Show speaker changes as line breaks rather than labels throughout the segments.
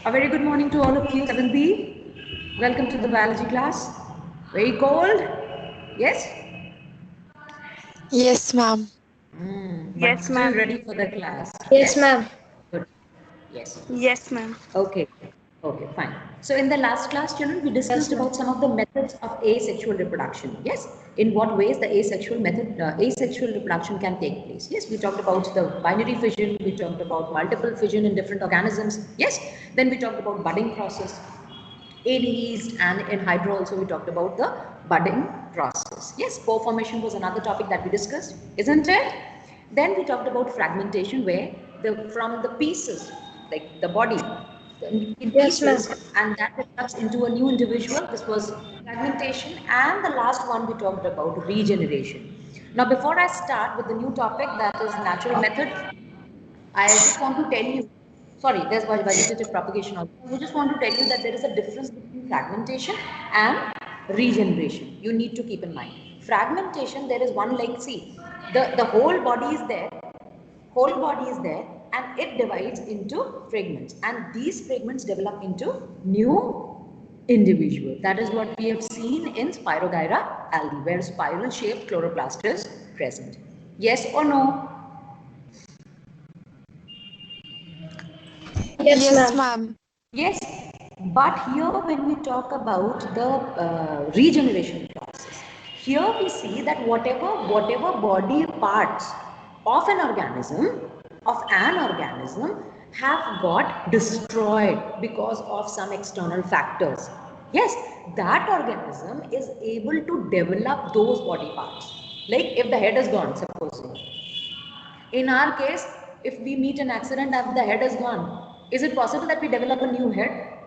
A very good morning to all of you, 7B. Welcome to the biology class. Very cold? Yes?
Yes, ma'am.
But
Yes,
still
ma'am.
ready for the class?
Yes,
Yes?
ma'am.
Good. Yes.
Yes, ma'am.
Okay. Okay, fine. So in the last class, children, we discussed
Yes, ma'am.
about some of the methods of asexual reproduction. Yes? In what ways the asexual reproduction can take place. Yes, we talked about the binary fission, we talked about multiple fission in different organisms. Yes? Then we talked about budding process in yeast and in hydro also we talked about the budding process. Yes, spore formation was another topic that we discussed, isn't it? Then we talked about fragmentation where from the pieces, like the body, in
Yes, ma'am.
pieces and that develops into a new individual. This was fragmentation, and the last one we talked about regeneration. Now before I start with the new topic, that is natural method, I just want to tell you, sorry, there's vegetative propagation also. I just want to tell you that there is a difference between fragmentation and regeneration. You need to keep in mind. Fragmentation, there is one leg, see, the whole body is there, and it divides into fragments. And these fragments develop into new individual. That is what we have seen in Spirogyra algae, where spiral shaped chloroplast is present. Yes or no?
Yes,
Yes,
ma'am.
ma'am.
Yes, but here when we talk about the regeneration process, here we see that whatever body parts of an organism have got destroyed because of some external factors. Yes, that organism is able to develop those body parts. Like if the head is gone, supposing. In our case, if we meet an accident and the head is gone, is it possible that we develop a new head?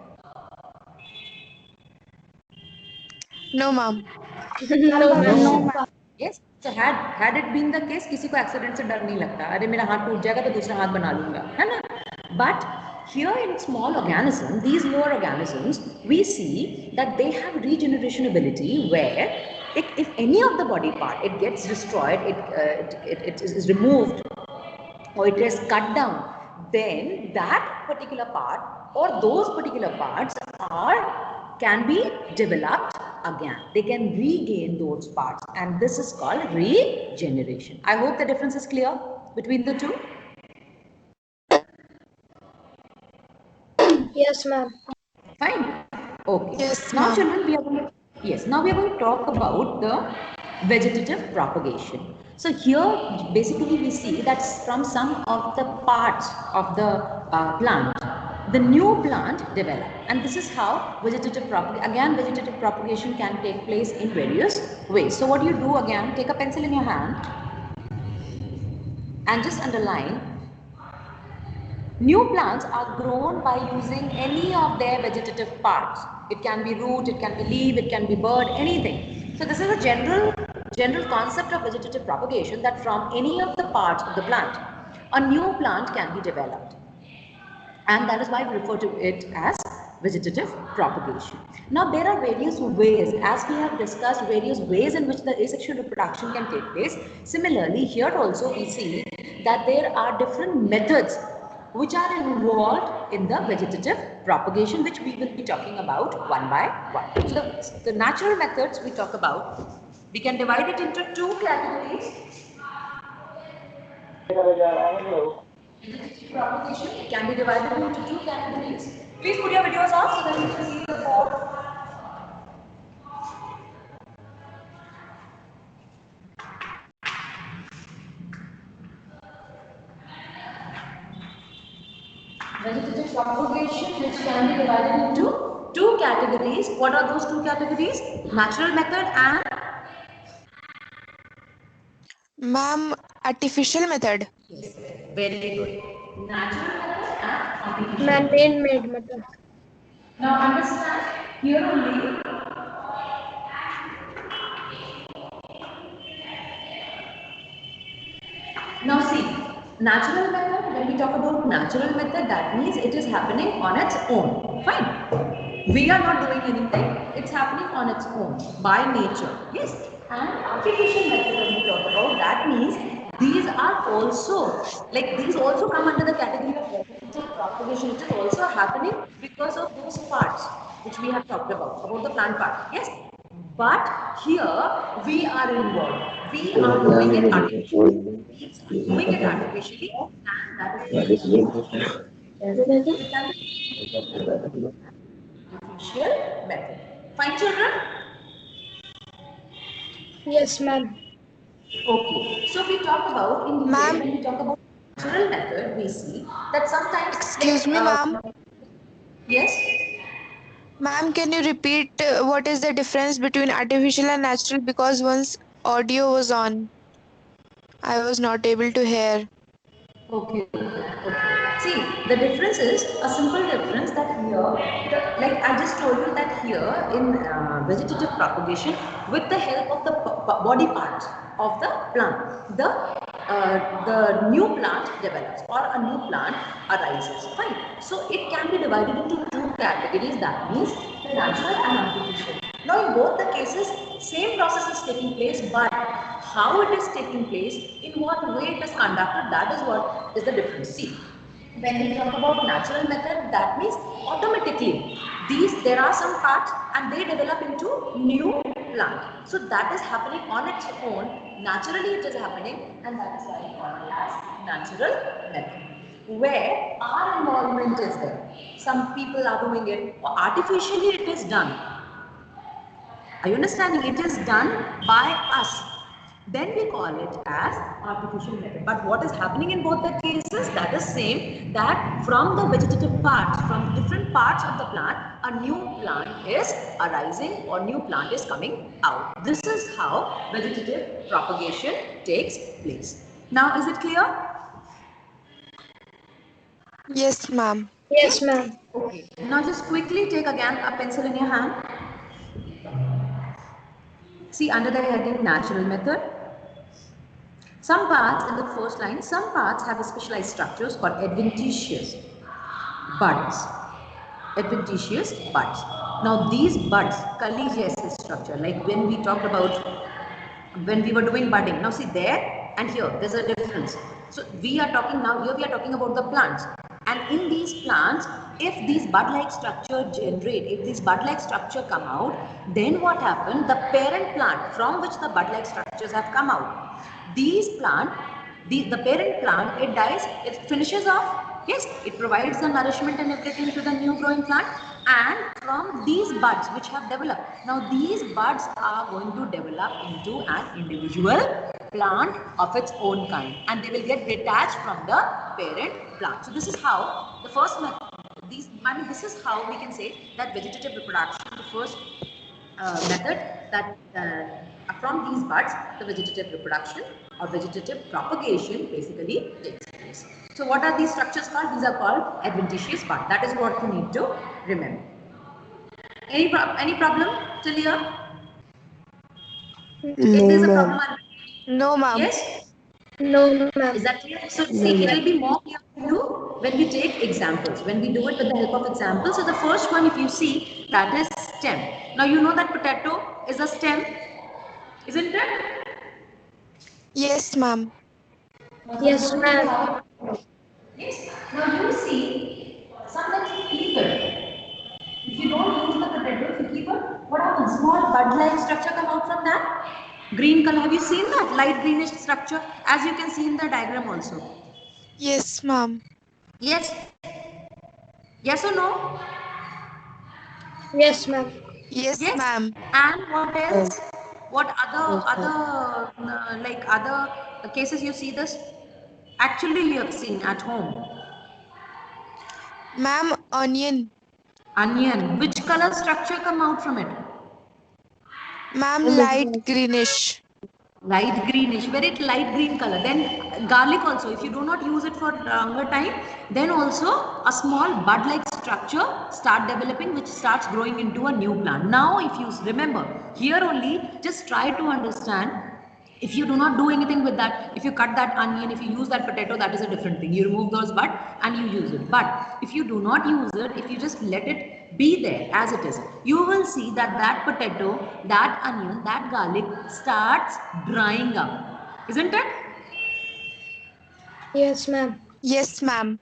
No, ma'am.
No, ma'am.
No,
No.
ma'am.
Yes. So had it been the case, किसी को accident से डर नहीं लगता. अरे मेरा हाथ टूट जाएगा तो दूसरा हाथ बना लूंगा, है ना? But here in small organisms, these lower organisms, we see that they have regeneration ability where if any of the body part it gets destroyed, it is removed or it is cut down, then that particular part or those particular parts are can be developed again. They can regain those parts, and this is called regeneration. I hope the difference is clear between the two.
Yes, ma'am.
Fine. Okay.
Yes,
Now,
ma'am.
children, now we are going to talk about the vegetative propagation. So here, basically, we see that from some of the parts of the plant, the new plant develop, and this is how vegetative propagation can take place in various ways. So what you do again, take a pencil in your hand and just underline. New plants are grown by using any of their vegetative parts. It can be root, it can be leaf, it can be bud, anything. So this is a general concept of vegetative propagation, that from any of the parts of the plant, a new plant can be developed. And that is why we refer to it as vegetative propagation. Now there are various ways, as we have discussed, various ways in which the asexual reproduction can take place. Similarly, here also we see that there are different methods which are involved in the vegetative propagation, which we will be talking about one by one. So the natural methods we talk about, we can divide it into two categories. Propagation can be divided into two categories. Please put your videos off so that you can see the board. Vegetative propagation, which can be divided into two categories. What are those two categories? Natural method and
Ma'am, artificial method.
yes, very good. Natural method and artificial method.
Man-made method.
Now understand here only. Now see, natural method, when we talk about natural method, that means it is happening on its own. Fine. We are not doing anything. It's happening on its own by nature. Yes. And artificial method, when we talk about, that means these are also, like these also come under the category of vegetative propagation. It is also happening because of those parts which we have talked about the plant part. Yes, but here we are involved. We are doing it artificially. We are doing it artificially, and that is the artificial method. Fine, children?
Yes, ma'am.
Okay, so we talk about in detail,
Ma'am,
when we talk about natural method, we see that sometimes
excuse me, ma'am.
yes,
Ma'am, can you repeat what is the difference between artificial and natural? Because once audio was on, I was not able to hear.
okay, okay. See, the difference is a simple difference that here, like I just told you that here in vegetative propagation, with the help of the body parts of the plant, the new plant develops or a new plant arises. Fine. So it can be divided into two categories. That means the natural and artificial. Now in both the cases, same process is taking place, but how it is taking place, in what way it is conducted, that is what is the difference. See, when we talk about natural method, that means automatically there are some parts and they develop into new plant. So that is happening on its own. Naturally it is happening, and that is why we call it as natural method. Where our involvement is there. Some people are doing it, artificially it is done. Are you understanding? It is done by us. Then we call it as artificial method. But what is happening in both the cases? That is same, that from the vegetative parts, from different parts of the plant, a new plant is arising or new plant is coming out. This is how vegetative propagation takes place. Now is it clear?
Yes, ma'am.
Yes, ma'am.
Okay. Now just quickly take again a pencil in your hand. See, under the heading natural method, some parts in the first line, some parts have a specialized structures called adventitious buds. Adventitious buds. Now these buds, colligaceous structure, like when we talked about when we were doing budding. Now see there and here, there's a difference. So we are talking now, here we are talking about the plants. And in these plants, if these bud-like structure generate, if these bud-like structure come out, then what happened? The parent plant from which the bud-like structures have come out, these plant, the parent plant, it dies, it finishes off. Yes, it provides the nourishment and everything to the new growing plant. And from these buds which have developed, now these buds are going to develop into an individual plant of its own kind, and they will get detached from the parent plant. So this is how the first method, this is how we can say that vegetative reproduction, the first method, that from these buds, the vegetative reproduction or vegetative propagation basically takes place. So what are these structures called? These are called adventitious bud. That is what you need to remember. Any problem till here? If there is a problem,
No, ma'am.
yes?
No, ma'am.
Is that clear? So see, it will be more clear to you when we take examples, when we do it with the help of examples. So the first one, if you see, that is stem. Now you know that potato is a stem, isn't it?
Yes, ma'am.
Yes, ma'am.
Yes. Now you see, sometimes you keep it. If you don't use the potato, if you keep it, what happens? Small bud-like structure come out from that. Green color. Have you seen that light greenish structure? As you can see in the diagram also.
Yes, ma'am.
Yes. Yes or no?
Yes, ma'am.
Yes,
Yes.
ma'am.
And what else? What like other cases you see this? Actually, you have seen at home.
Ma'am, onion.
Onion. Which color structure come out from it?
Ma'am, light greenish.
Light greenish, very light green color. Then garlic also, if you do not use it for longer time, then also a small bud like structure start developing, which starts growing into a new plant. Now if you remember here only, just try to understand. If you do not do anything with that, if you cut that onion, if you use that potato, that is a different thing. You remove those bud and you use it. But if you do not use it, if you just let it be there as it is, you will see that that potato, that onion, that garlic starts drying up, isn't it?
Yes, ma'am.
Yes, ma'am.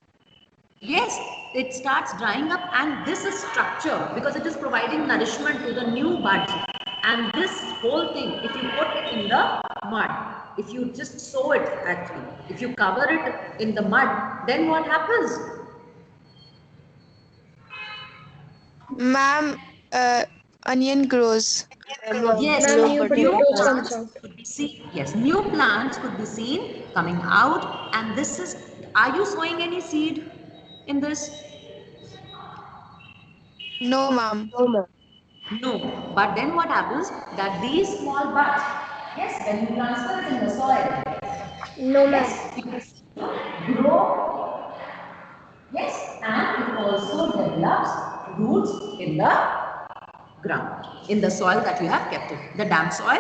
Yes, it starts drying up, and this is structure because it is providing nourishment to the new buds. And this whole thing, if you put it in the mud, if you just sow it actually, if you cover it in the mud, then what happens?
Ma'am, onion grows.
Yes,
Ma'am, new potatoes comes
plants
out.
could be seen. Yes, new plants could be seen coming out, and this is. Are you sowing any seed in this?
No, ma'am.
No. But then what happens? That these small buds, yes, when you transfer it in the soil,
No, ma'am.
yes, it will grow. Yes, and it also develops roots in the ground, in the soil that you have kept it. The damp soil,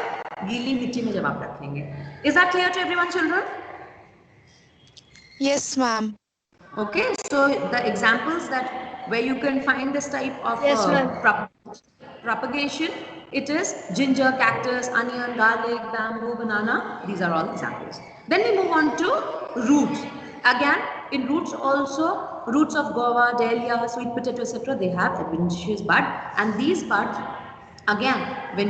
गीली मिट्टी में जब आप रखेंगे. Is that clear to everyone, children?
Yes, ma'am.
Okay, so the examples that where you can find this type of
Yes, ma'am.
propagation, it is ginger, cactus, onion, garlic, bamboo, banana. These are all examples. Then we move on to roots. Again, in roots also, roots of guava, dahlia, sweet potato, etc. They have adventitious bud, and these buds, again, when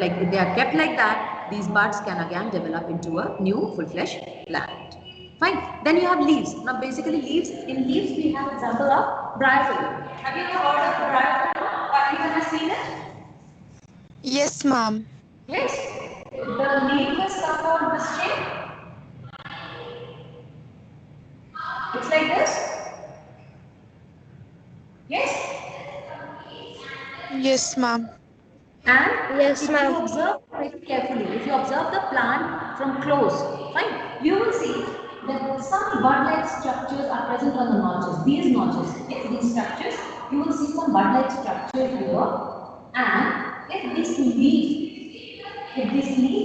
like they are kept like that, these buds can again develop into a new full-fledged plant. Fine. Then you have leaves. Now basically leaves, in leaves we have example of bryophyllum. Have you ever heard of bryophyllum or anyone has seen it?
Yes, ma'am.
Yes. The leaf is covered on this shape. It's like this. Yes.
Yes, ma'am.
And
Yes,
if you
ma'am.
observe very carefully, if you observe the plant from close, fine, you will see that some bud-like structures are present on the notches. These notches, yes, these structures, you will see some bud-like structure here. And if this leaf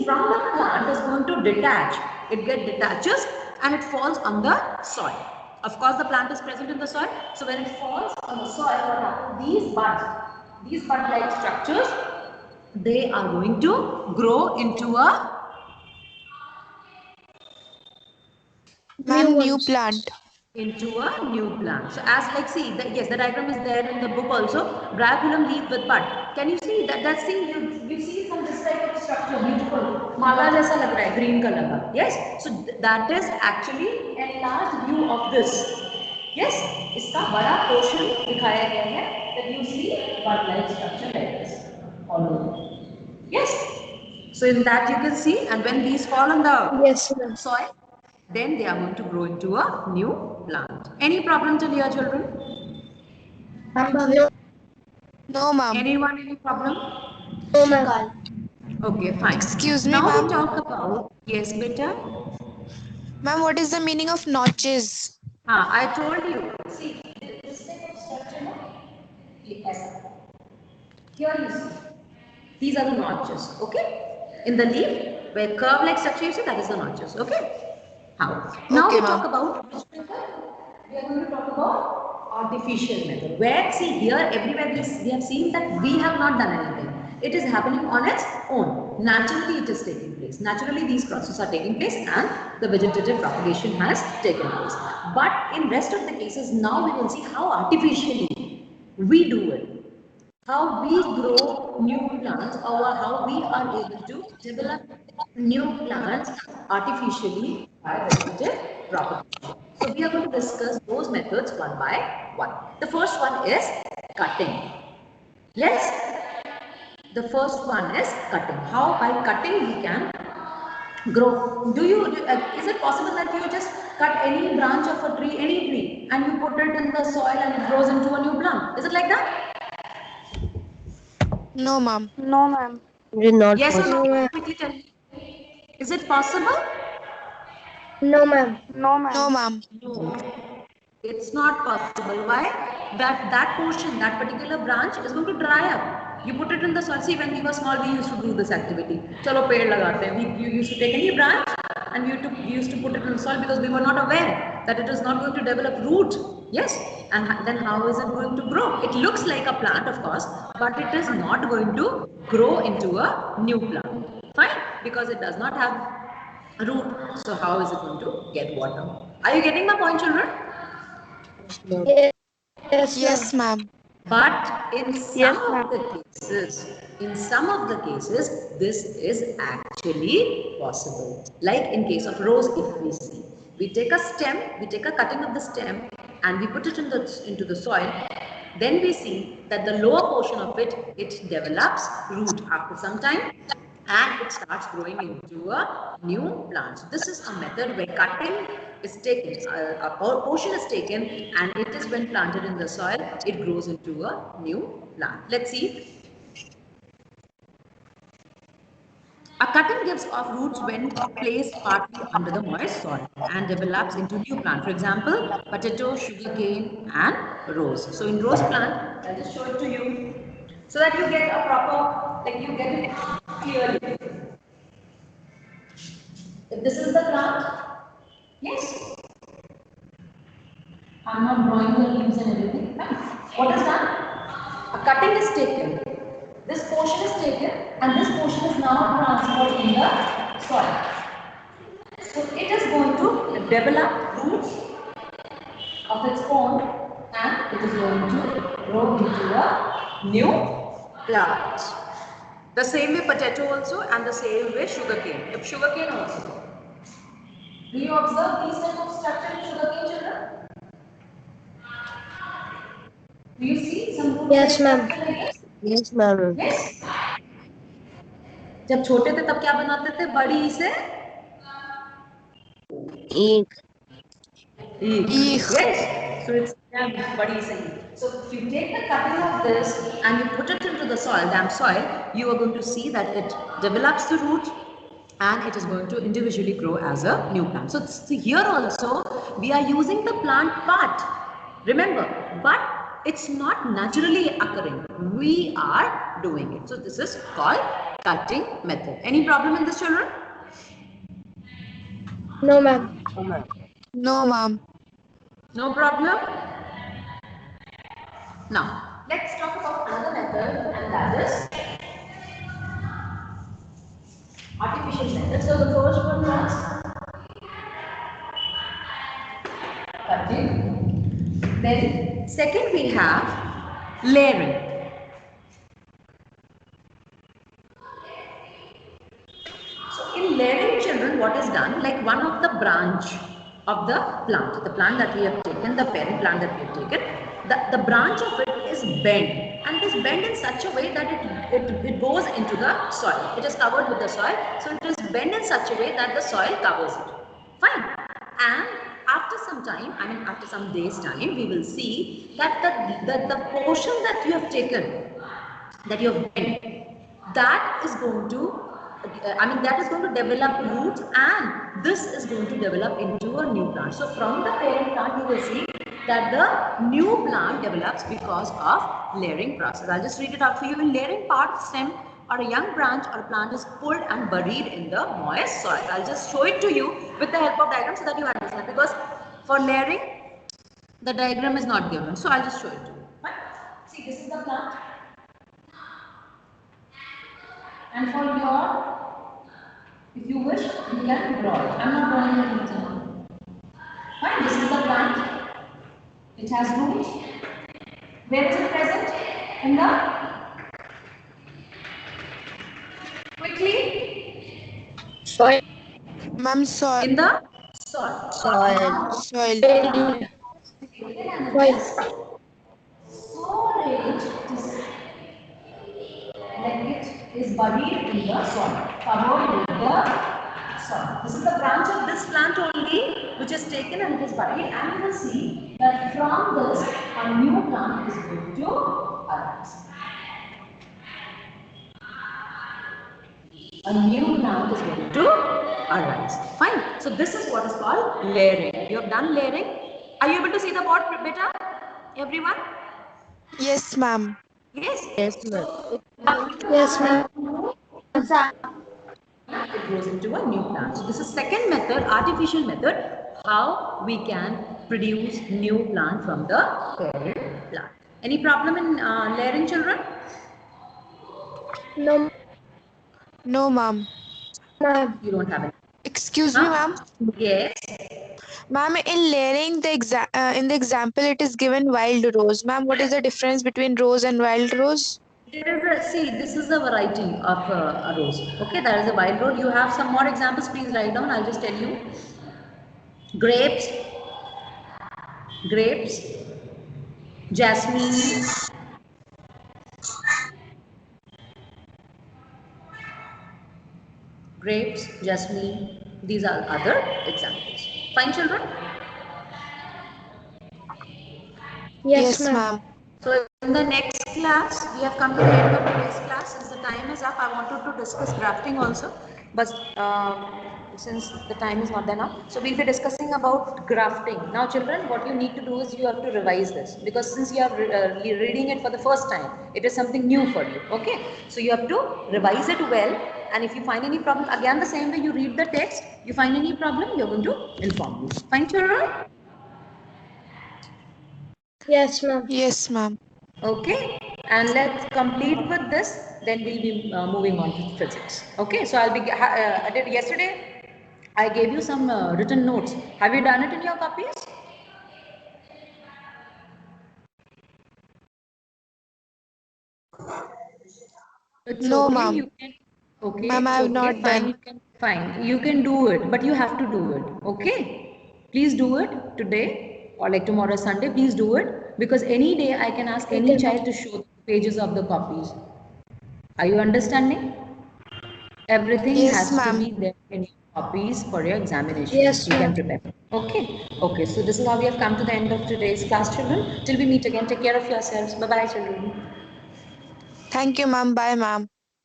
from the plant is going to detach, it gets detaches and it falls on the soil. Of course, the plant is present in the soil. So when it falls on the soil, what happens? These bud-like structures, they are going to grow into a
New
Ma'am, new
ones.
plant.
new plant. So as like see, yes, the diagram is there in the book also. Bryophyllum leaf with bud. Can you see that? That's see we see some this type of structure, beautiful. माला जैसा लग रहा है green color का. Yes. So that is actually enlarged view of this. Yes. इसका बड़ा portion दिखाया गया है. That you see bud-like structure like this all over. Yes. So in that you can see, and when these fall on the
Yes, ma'am.
soil, then they are going to grow into a new plant. Any problem till here, children?
No,
No, ma'am.
Anyone any problem?
no, ma'am.
Okay, fine.
Excuse me,
Now we
ma'am.
talk about, yes, beta.
Ma'am, what is the meaning of notches?
I told you. See, this type of structure, no? Yes. Here you see. These are the notches, okay? In the leaf, where curve-like structure you see, that is the notches, okay? How? Now
Okay,
we
ma'am.
talk about which method? We are going to talk about artificial method. Where, see here, everywhere we have seen that we have not done anything. It is happening on its own. Naturally, it is taking place. Naturally, these processes are taking place and the vegetative propagation has taken place. But in rest of the cases, now we will see how artificially we do it. How we grow new plants or how we are able to develop new plants artificially by vegetative propagation. So we are going to discuss those methods one by one. The first one is cutting. Let's, the first one is cutting. How by cutting we can grow. Is it possible that you just cut any branch of a tree, any tree, and you put it in the soil and it grows into a new plant? Is it like that?
No, ma'am.
Yes or no?
No, ma'am.
Quickly tell me. Is it possible?
No, ma'am.
No, ma'am.
No. It's not possible. Why? That portion, that particular branch is going to dry up. You put it in the soil. See, when we were small, we used to do this activity. Chalo ped lagate hain. You used to take any branch and we used to put it in the soil because we were not aware that it is not going to develop root. Yes. And then how is it going to grow? It looks like a plant, of course, but it is not going to grow into a new plant. Fine? Because it does not have root. So how is it going to get water? Are you getting my point, children?
Yes, ma'am.
But in
Yes,
some
ma'am.
of the cases, this is actually possible. Like in case of rose, if we see, we take a stem, we take a cutting of the stem, and we put it into the soil. Then we see that the lower portion of it develops root after some time, and it starts growing into a new plant. So this is a method where cutting is taken, a portion is taken, and it is when planted in the soil, it grows into a new plant. Let's see. A cutting gives off roots when placed partly under the moist soil and develops into new plant. For example, potato, sugarcane, and rose. So in rose plant, I'll just show it to you so that you get a proper, like you get it clearly. If this is the plant, yes, I'm not drawing the leaves and everything. Right? What is done? A cutting is taken. This portion is taken, and this portion is now transferred in the soil. So it is going to develop roots of its own, and it is going to grow into a new plant. The same way potato also, and the same way sugarcane. If sugarcane also. Do you observe these type of structure in sugarcane, children? Do you see some root
Yes, ma'am.
structure like this?
Yes, ma'am.
Yes. जब छोटे थे तब क्या बनाते थे? बड़ी से
Eek.
Eek.
Yes. So it's body saying. So if you take the cutting of this and you put it into the soil, damp soil, you are going to see that it develops the root and it is going to individually grow as a new plant. So here also we are using the plant part. Remember, but it's not naturally occurring. We are doing it. So this is called cutting method. Any problem in this, children?
No, ma'am.
No, ma'am.
No problem. Now, let's talk about another method, and that is artificial method. So the first one was cutting. Then second we have layering. So in layering, children, what is done? Like one of the branch of the plant that we have taken, the parent plant that we have taken, the branch of it is bent, and it is bent in such a way that it goes into the soil. It is covered with the soil, so it is bent in such a way that the soil covers it. Fine. And after some time, I mean after some days time, we will see that the portion that you have taken, that you have bent, that is going to that is going to develop roots, and this is going to develop into a new plant. So from the parent plant, you will see that the new plant develops because of layering process. I'll just read it out for you. In layering, part of stem or a young branch or plant is pulled and buried in the moist soil. I'll just show it to you with the help of diagram so that you understand, because for layering, the diagram is not given. So I'll just show it to you. Right? See, this is the plant. And for your, if you wish, you can draw it. I'm not drawing anything. Fine, this is the plant. It has roots. Where is it present? In the, quickly,
Soil.
Ma'am, soil.
in the soil.
Soil.
Soil.
Soil.
So rich, like it is buried in the soil, covered with the soil. This is the branch of this plant only, which is taken and it is buried, and you will see that from this a new plant is going to arise. A new plant is going to arise. Fine. So this is what is called layering. You have done layering. Are you able to see the board, beta? Everyone?
Yes, ma'am.
Yes.
Yes, ma'am.
Yes, ma'am.
It grows into a new plant. So this is second method, artificial method, how we can produce new plant from the parent plant. Any problem in layering, children?
No,
No, ma'am.
ma'am.
You don't have any.
Excuse me, ma'am.
Yes.
Ma'am, in layering in the example, it is given wild rose. Ma'am, what is the difference between rose and wild rose?
There is a, see, this is a variety of a rose. Okay, that is a wild rose. You have some more examples, please write down. I'll just tell you. Grapes, grapes, jasmine, grapes, jasmine. These are other examples. Fine, children?
Yes,
Yes,
ma'am.
ma'am.
So in the next class, we have come to the end of today's class. Since the time is up, I wanted to discuss grafting also, but since the time is not there now, so we'll be discussing about grafting. Now children, what you need to do is you have to revise this, because since you are reading it for the first time, it is something new for you, okay? So you have to revise it well, and if you find any problem, again the same way you read the text, you find any problem, you're going to inform me. Fine children?
Yes, ma'am.
Yes, ma'am.
Okay, and let's complete with this, then we'll be moving on to physics. Okay, so I'll be, yesterday I gave you some written notes. Have you done it in your copies? It's
No,
okay,
ma'am.
you can, okay,
Ma'am, I
it's
have
okay,
not
fine,
done.
you can, fine, you can do it, but you have to do it, okay? Please do it today or like tomorrow Sunday, please do it, because any day I can ask any
Okay, ma'am.
child to show the pages of the copies. Are you understanding? Everything
Yes,
has to
ma'am.
be there in your copies for your examination.
Yes,
You can
ma'am.
prepare. Okay. Okay. So this is how we have come to the end of today's class, children. Till we meet again, take care of yourselves. Bye bye, children.
Thank you, ma'am. Bye, ma'am.